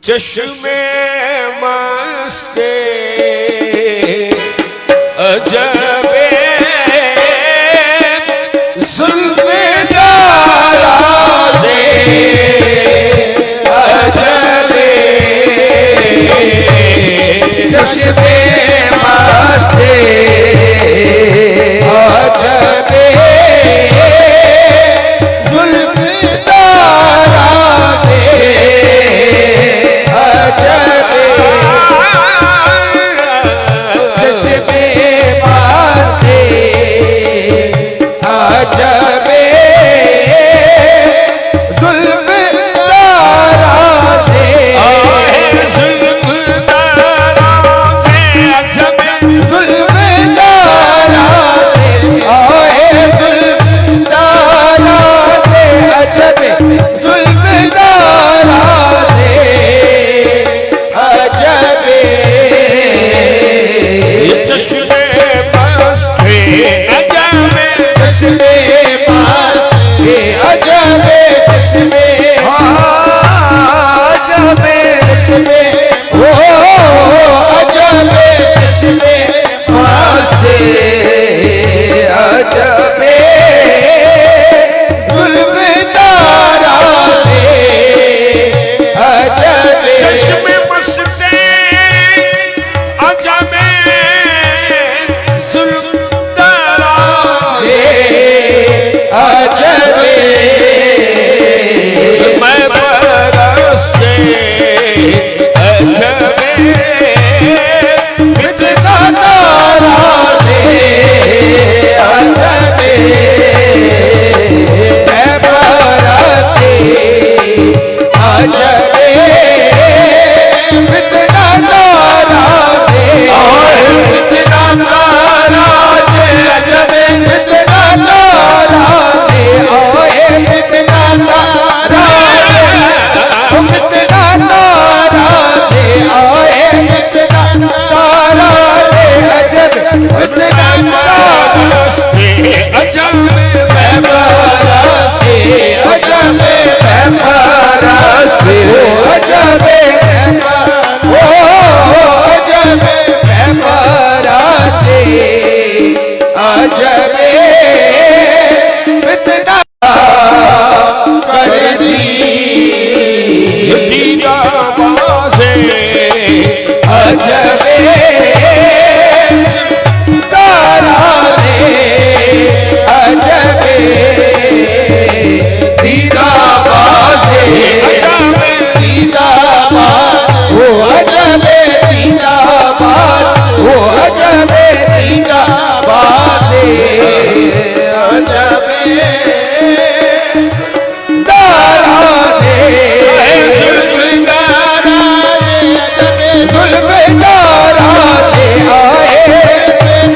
चश्मे मस्ते अजबे जुल्फ़े दाराज़े अजबे चश्मे मस्ते अजबे जुल्फ़े दाराज़े अजबे चश्मे मस्ते अजबे जुल्फ़े दाराज़े जुल्फ़े दाराज़े अजबे जुल्फ़े दाराज़े जुल्फ़े दाराज़े अजबे जुल्फ़े दाराज़े अजबे चश्मे मस्ते अजबे चश्मे मस्ते अजबे चश्मे अजबे चश्मे ओ अजबे चश्मे मस्ते अजबे जुल्फ़े दाराज़े अजबे चश्मे मस्ते अजबे जुल्फ़े दाराज़े अजबे मैं बरसते अजबे फितना दाराज़े अजबे मैं बरसते अजबे फितना दाराज़े फितना दाराज़े अजबे फितना दाराज़े ओए फितना दाराज़े फितना दाराज़े ओए फितना दाराज़े अजबे फितना दाराज़े अजबे मैं बरसते अजबे मैं बरसते अजबे ओ अजबे मैं बरसते अजबे फितना कर दी दीदाबाज़े अजबे दाराज़े अजबे दीदाबाज़े अजबे दीदाबाज़ वो अजबे दीदाबाज़ वो अजबे दीदाबाज़े अजबे दाराज़े जुल्फ़े दाराज़े अजबे जुल्फ़े दाराज़े आए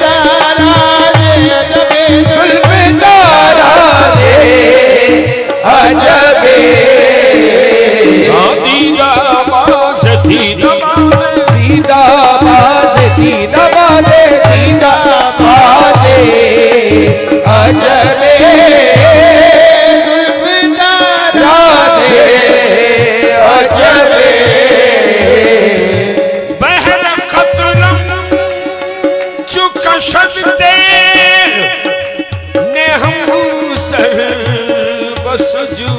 दाराज़े अजबे जुल्फ़े दाराज़े अजबे दीदाबाज़ दीदाबाज़ दीदाबाज़ दीदाबाज़ दीदाबाज़े अजबे जुल्फ़े दाराज़े अजबे बहर क़त्लम चुका शब्दे ने हम सर बसजू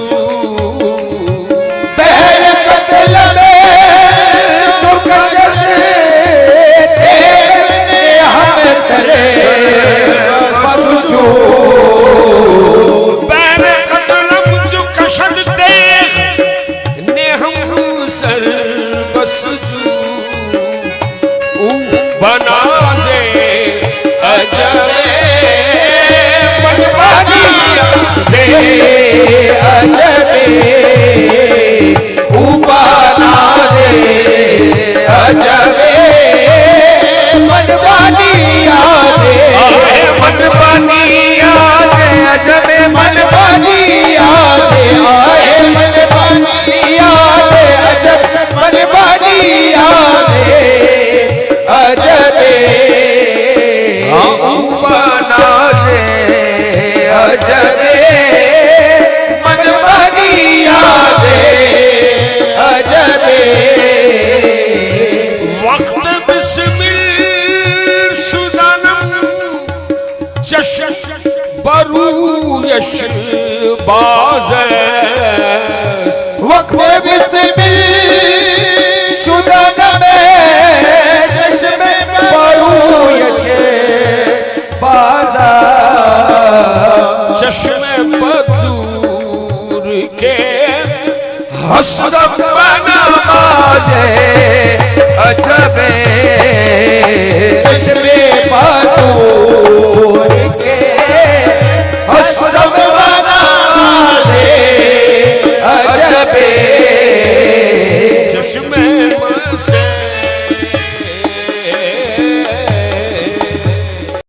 बहर क़त्लम चुका शब्दे ने हम सर बसजू बहर क़त्लम चुका शब्दे ने हम सर बसजू बनाज़े अजबे मनवानियाज़े अजबे बनाज़े अजबे मनवानियाज़े मनवानियाज़े अजबे मनवानियाज़े आए मनवानियाज़े अजब मनवानियाज़े अजबे बनाज़े अजबे मनवानियाज़े अजबे बरूयश बाज़ेस वक्त बिस्मिल शुदन में चश्मे बरूयश बाज़ेस चश्मे बदूर के हसरत नमाज़े अजबे चश्मे